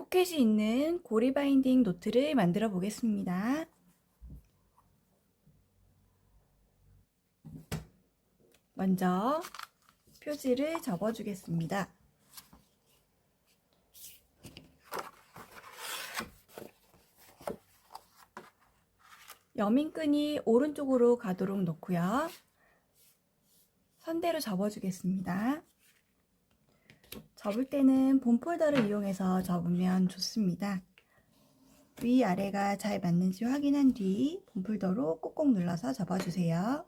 포켓이 있는 고리 바인딩 노트를 만들어 보겠습니다. 먼저 표지를 접어 주겠습니다. 여민끈이 오른쪽으로 가도록 놓고요. 선대로 접어 주겠습니다. 접을 때는 봄폴더를 이용해서 접으면 좋습니다. 위아래가 잘 맞는지 확인한 뒤 봄폴더로 꾹꾹 눌러서 접어주세요.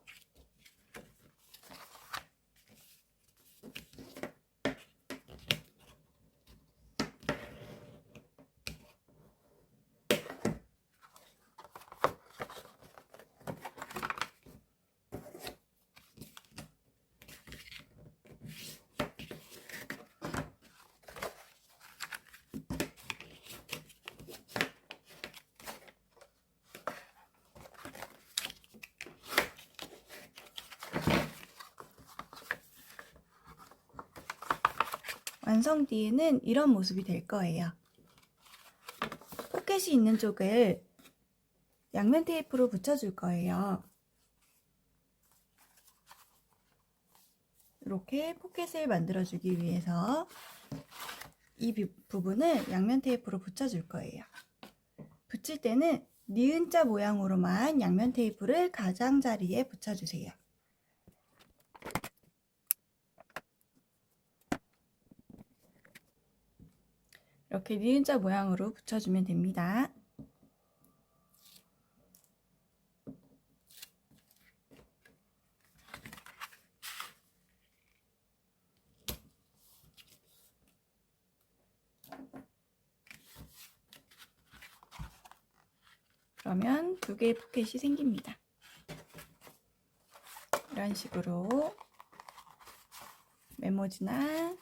완성 뒤에는 이런 모습이 될 거예요. 포켓이 있는 쪽을 양면 테이프로 붙여줄 거예요. 이렇게 포켓을 만들어주기 위해서 이 부분을 양면 테이프로 붙여줄 거예요. 붙일 때는 니은자 모양으로만 양면 테이프를 가장자리에 붙여주세요. 이렇게 니은자 모양으로 붙여주면 됩니다. 그러면 두 개의 포켓이 생깁니다. 이런 식으로 메모지나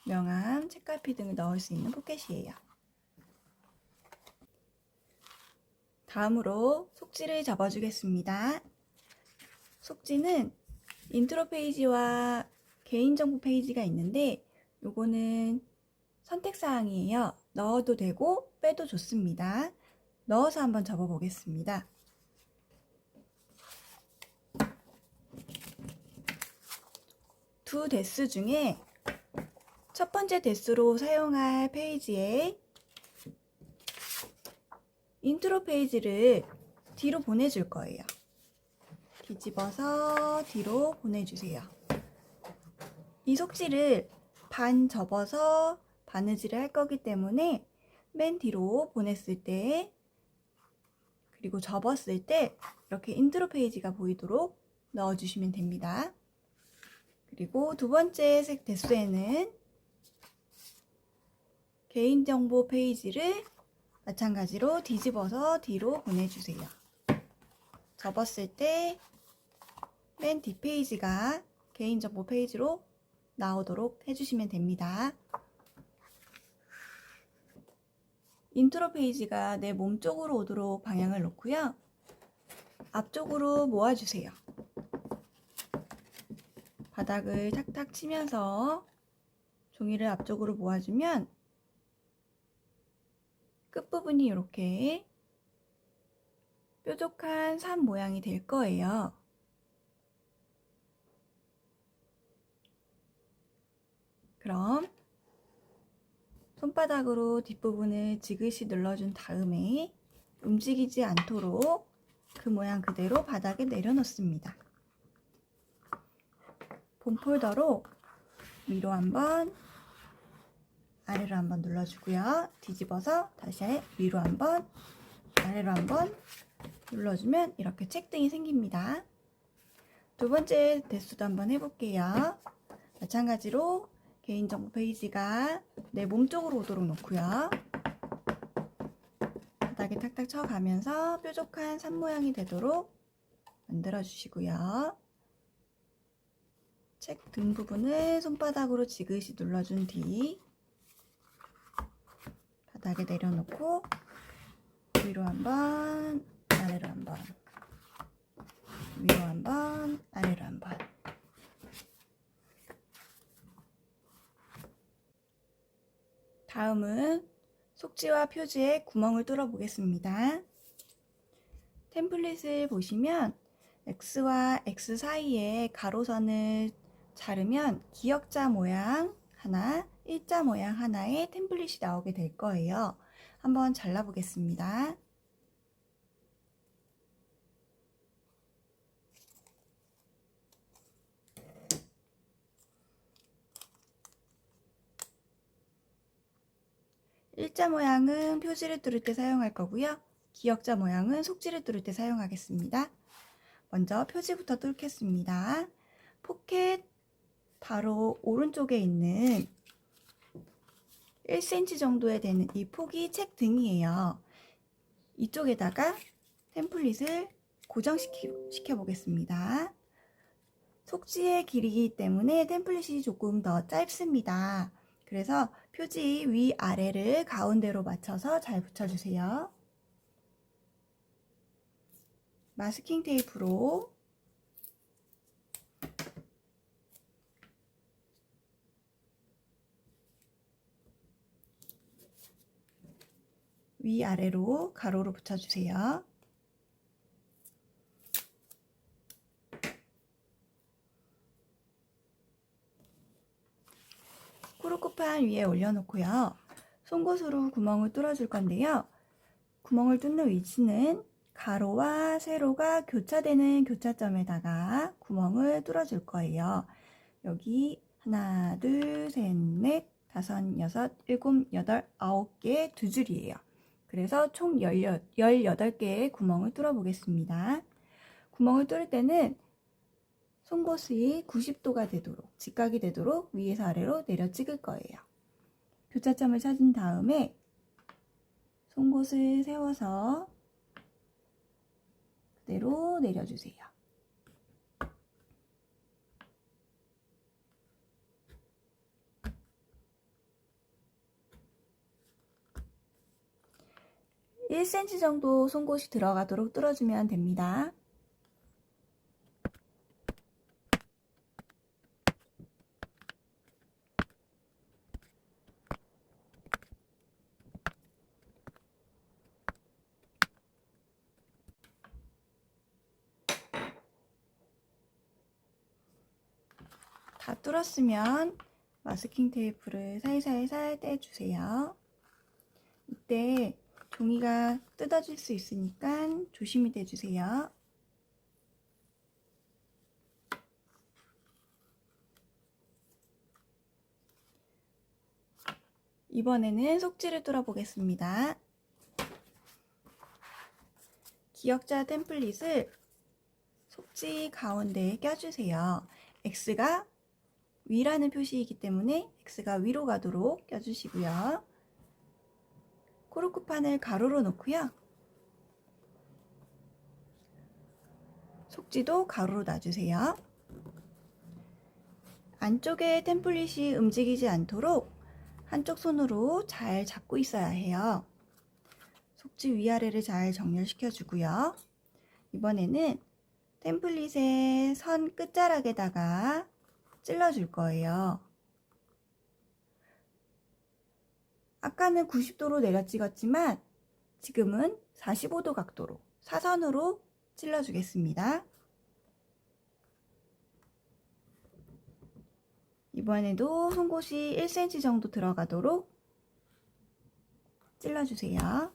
명함, 책갈피 등을 넣을 수 있는 포켓이에요. 다음으로 속지를 접어주겠습니다. 속지는 인트로 페이지와 개인정보 페이지가 있는데 요거는 선택사항이에요. 넣어도 되고 빼도 좋습니다. 넣어서 한번 접어보겠습니다. 두 대수 중에 첫 번째 대수로 사용할 페이지에 인트로 페이지를 뒤로 보내줄 거예요. 뒤집어서 뒤로 보내주세요. 이 속지를 반 접어서 바느질을 할 거기 때문에 맨 뒤로 보냈을 때 그리고 접었을 때 이렇게 인트로 페이지가 보이도록 넣어주시면 됩니다. 그리고 두 번째 색 대수에는 개인정보 페이지를 마찬가지로 뒤집어서 뒤로 보내주세요. 접었을 때 맨 뒷페이지가 개인정보 페이지로 나오도록 해주시면 됩니다. 인트로 페이지가 내 몸 쪽으로 오도록 방향을 놓고요. 앞쪽으로 모아주세요. 바닥을 탁탁 치면서 종이를 앞쪽으로 모아주면 끝부분이 이렇게 뾰족한 산 모양이 될 거예요. 그럼 손바닥으로 뒷부분을 지그시 눌러준 다음에 움직이지 않도록 그 모양 그대로 바닥에 내려놓습니다. 봄폴더로 위로 한번 아래로 한번 눌러주고요. 뒤집어서 다시 위로 한번 아래로 한번 눌러주면 이렇게 책등이 생깁니다. 두 번째 대수도 한번 해볼게요. 마찬가지로 개인정보 페이지가 내 몸 쪽으로 오도록 놓고요. 바닥에 탁탁 쳐가면서 뾰족한 산 모양이 되도록 만들어 주시고요. 책 등 부분을 손바닥으로 지그시 눌러준 뒤 바닥에 내려놓고 위로 한번 아래로 한번 위로 한번 아래로 한번 다음은 속지와 표지에 구멍을 뚫어 보겠습니다. 템플릿을 보시면 X와 X 사이에 가로선을 자르면 기역자 모양 하나, 일자 모양 하나의 템플릿이 나오게 될 거예요. 한번 잘라 보겠습니다. 일자 모양은 표지를 뚫을 때 사용할 거고요. 기역자 모양은 속지를 뚫을 때 사용하겠습니다. 먼저 표지부터 뚫겠습니다. 포켓 바로 오른쪽에 있는 1cm 정도에 되는 이 폭이 책 등이에요. 이쪽에다가 템플릿을 고정시켜 보겠습니다. 속지의 길이이기 때문에 템플릿이 조금 더 짧습니다. 그래서 표지 위아래를 가운데로 맞춰서 잘 붙여주세요. 마스킹 테이프로 위아래로 가로로 붙여주세요. 코르크판 위에 올려놓고요. 송곳으로 구멍을 뚫어줄 건데요. 구멍을 뚫는 위치는 가로와 세로가 교차되는 교차점에다가 구멍을 뚫어줄 거예요. 여기 하나, 둘, 셋, 넷, 다섯, 여섯, 일곱, 여덟, 아홉 개 두 줄이에요. 그래서 총 18개의 구멍을 뚫어 보겠습니다. 구멍을 뚫을 때는 송곳이 90도가 되도록, 직각이 되도록 위에서 아래로 내려 찍을 거예요. 교차점을 찾은 다음에 송곳을 세워서 그대로 내려주세요. (1cm) 정도 송곳이 들어가도록 뚫어주면 됩니다. 다 뚫었으면 마스킹 테이프를 살살살 떼주세요. 이때 종이가 뜯어질 수 있으니까 조심히 떼주세요. 이번에는 속지를 뚫어 보겠습니다. 기역자 템플릿을 속지 가운데에 껴주세요. X가 위라는 표시이기 때문에 X가 위로 가도록 껴주시고요. 코르크판을 가로로 놓고요. 속지도 가로로 놔주세요. 안쪽에 템플릿이 움직이지 않도록 한쪽 손으로 잘 잡고 있어야 해요. 속지 위아래를 잘 정렬시켜 주고요. 이번에는 템플릿의 선 끝자락에다가 찔러 줄 거예요. 아까는 90도로 내려 찍었지만 지금은 45도 각도로 사선으로 찔러 주겠습니다. 이번에도 송곳이 1cm 정도 들어가도록 찔러 주세요.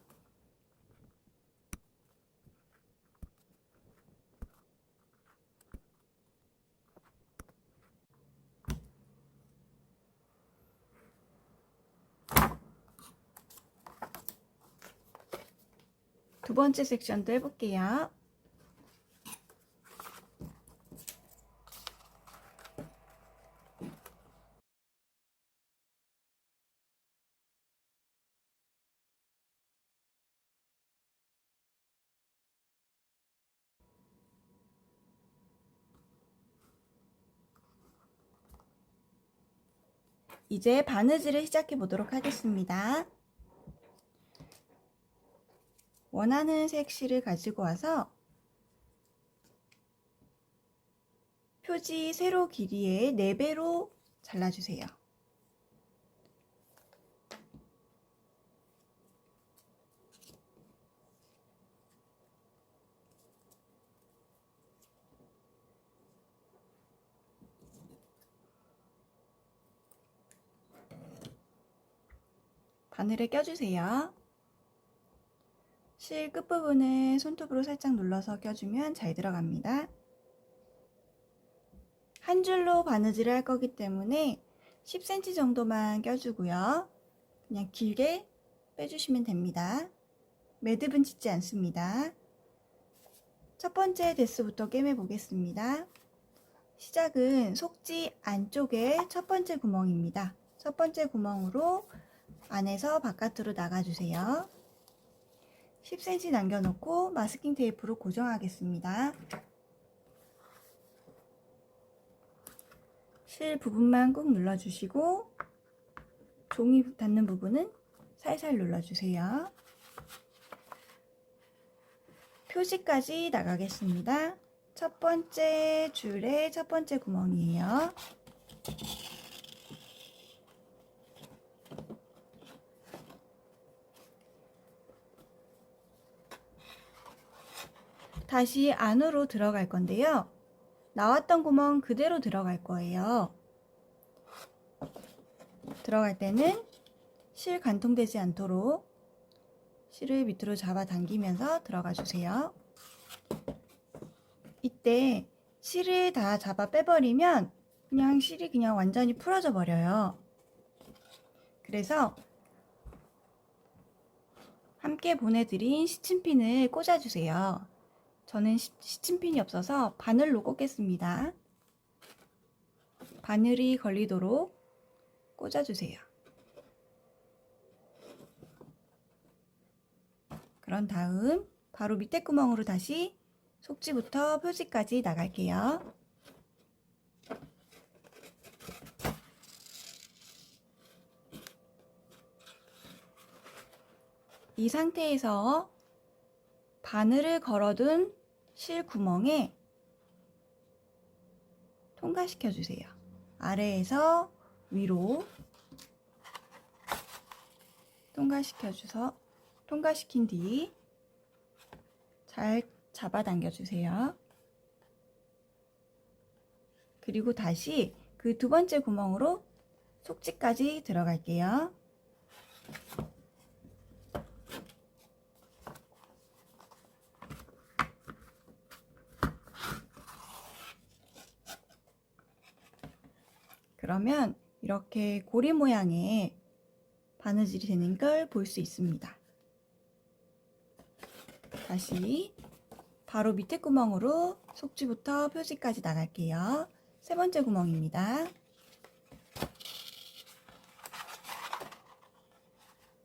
두 번째 섹션도 해볼게요. 이제 바느질을 시작해 보도록 하겠습니다. 원하는 색 실을 가지고 와서 표지 세로 길이의 4배로 잘라주세요. 바늘에 껴주세요. 실 끝부분을 손톱으로 살짝 눌러서 껴주면 잘 들어갑니다. 한 줄로 바느질을 할 거기 때문에 10cm 정도만 껴주고요. 그냥 길게 빼주시면 됩니다. 매듭은 짓지 않습니다. 첫 번째 데스부터 꿰매 보겠습니다. 시작은 속지 안쪽에 첫 번째 구멍입니다. 첫 번째 구멍으로 안에서 바깥으로 나가주세요. 10cm 남겨놓고 마스킹 테이프로 고정하겠습니다. 실 부분만 꾹 눌러주시고 종이 닿는 부분은 살살 눌러주세요. 표지까지 나가겠습니다. 첫 번째 줄의 첫 번째 구멍이에요. 다시 안으로 들어갈 건데요. 나왔던 구멍 그대로 들어갈 거예요. 들어갈 때는 실 관통되지 않도록 실을 밑으로 잡아 당기면서 들어가 주세요. 이때 실을 다 잡아 빼버리면 그냥 실이 그냥 완전히 풀어져 버려요. 그래서 함께 보내드린 시침핀을 꽂아주세요. 저는 시침핀이 없어서 바늘로 꽂겠습니다. 바늘이 걸리도록 꽂아주세요. 그런 다음 바로 밑에 구멍으로 다시 속지부터 표지까지 나갈게요. 이 상태에서 바늘을 걸어둔 실 구멍에 통과시켜 주세요. 아래에서 위로 통과시킨 뒤 잘 잡아당겨 주세요. 그리고 다시 그 두 번째 구멍으로 속지까지 들어갈게요. 그러면 이렇게 고리 모양의 바느질이 되는 걸 볼 수 있습니다. 다시 바로 밑에 구멍으로 속지부터 표지까지 나갈게요. 세 번째 구멍입니다.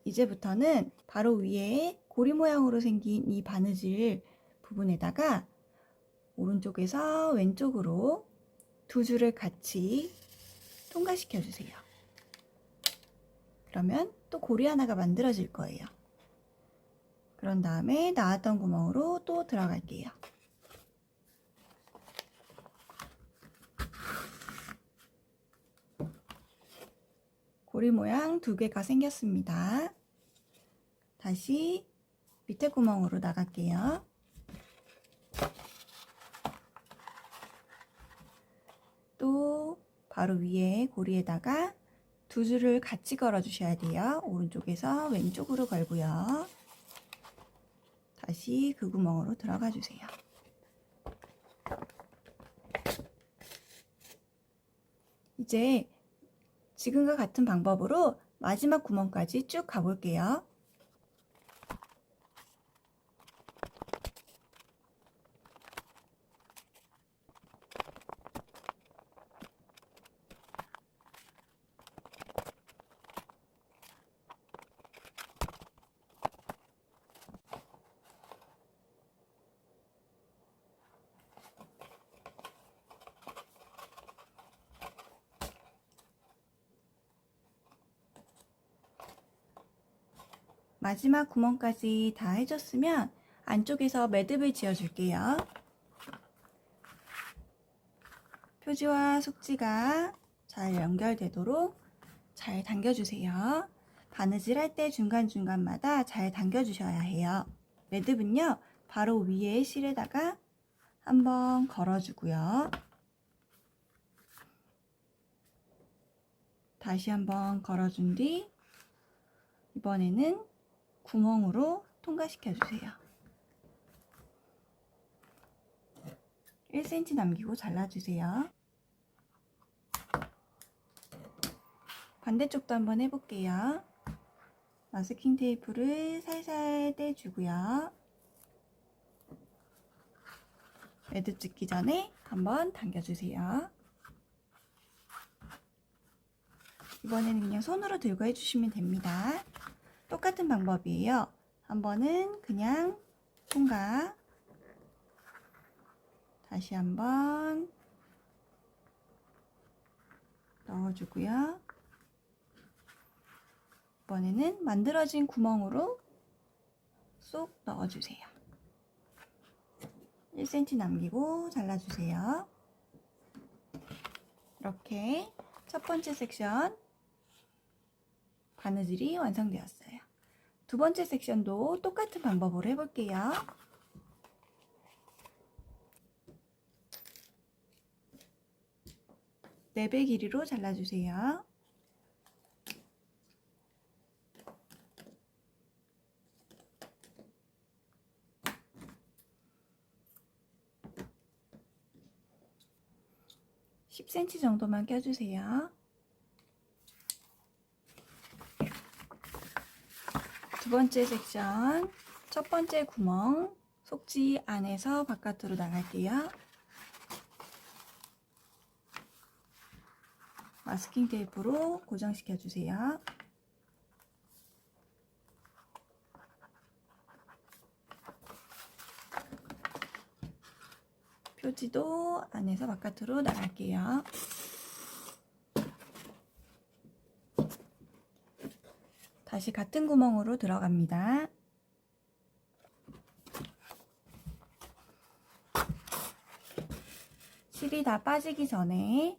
이제부터는 바로 위에 고리 모양으로 생긴 이 바느질 부분에다가 오른쪽에서 왼쪽으로 두 줄을 같이 통과시켜 주세요. 그러면 또 고리 하나가 만들어질 거예요. 그런 다음에 나왔던 구멍으로 또 들어갈게요. 고리 모양 두 개가 생겼습니다. 다시 밑에 구멍으로 나갈게요. 또 바로 위에 고리에다가 두 줄을 같이 걸어 주셔야 돼요. 오른쪽에서 왼쪽으로 걸고요. 다시 그 구멍으로 들어가 주세요. 이제 지금과 같은 방법으로 마지막 구멍까지 쭉 가볼게요. 마지막 구멍까지 다 해줬으면 안쪽에서 매듭을 지어 줄게요. 표지와 속지가 잘 연결되도록 잘 당겨주세요. 바느질 할 때 중간중간마다 잘 당겨주셔야 해요. 매듭은요, 바로 위에 실에다가 한번 걸어주고요. 다시 한번 걸어준 뒤 이번에는 구멍으로 통과시켜 주세요. 1cm 남기고 잘라주세요. 반대쪽도 한번 해볼게요. 마스킹 테이프를 살살 떼주고요. 매듭 찍기 전에 한번 당겨주세요. 이번에는 그냥 손으로 들고 해주시면 됩니다. 똑같은 방법이에요. 한 번은 그냥 통과, 다시 한번 넣어주고요. 이번에는 만들어진 구멍으로 쏙 넣어주세요. 1cm 남기고 잘라주세요. 이렇게 첫 번째 섹션 바느질이 완성되었어요. 두 번째 섹션도 똑같은 방법으로 해볼게요. 네 배 길이로 잘라주세요. (10cm) 정도만 껴주세요. 두 번째 섹션 첫 번째 구멍 속지 안에서 바깥으로 나갈게요. 마스킹 테이프로 고정시켜 주세요. 표지도 안에서 바깥으로 나갈게요. 다시 같은 구멍으로 들어갑니다. 실이 다 빠지기 전에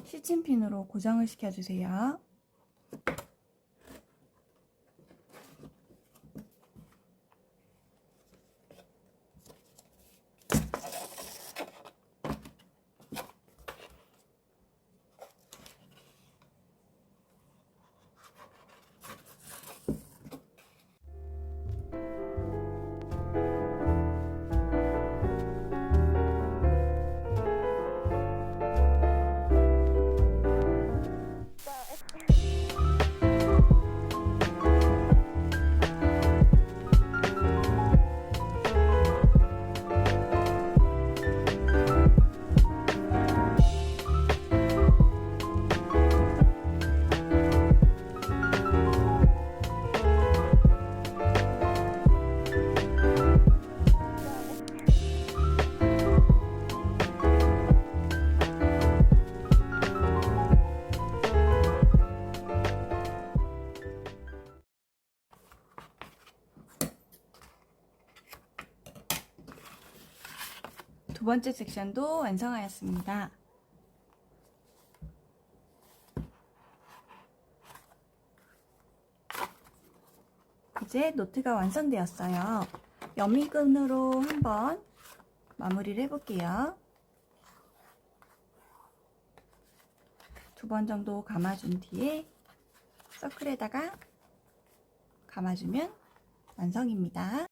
시침핀으로 고정을 시켜주세요. 두 번째 섹션도 완성하였습니다. 이제 노트가 완성되었어요. 연미끈으로 한번 마무리를 해볼게요. 두 번 정도 감아준 뒤에 서클에다가 감아주면 완성입니다.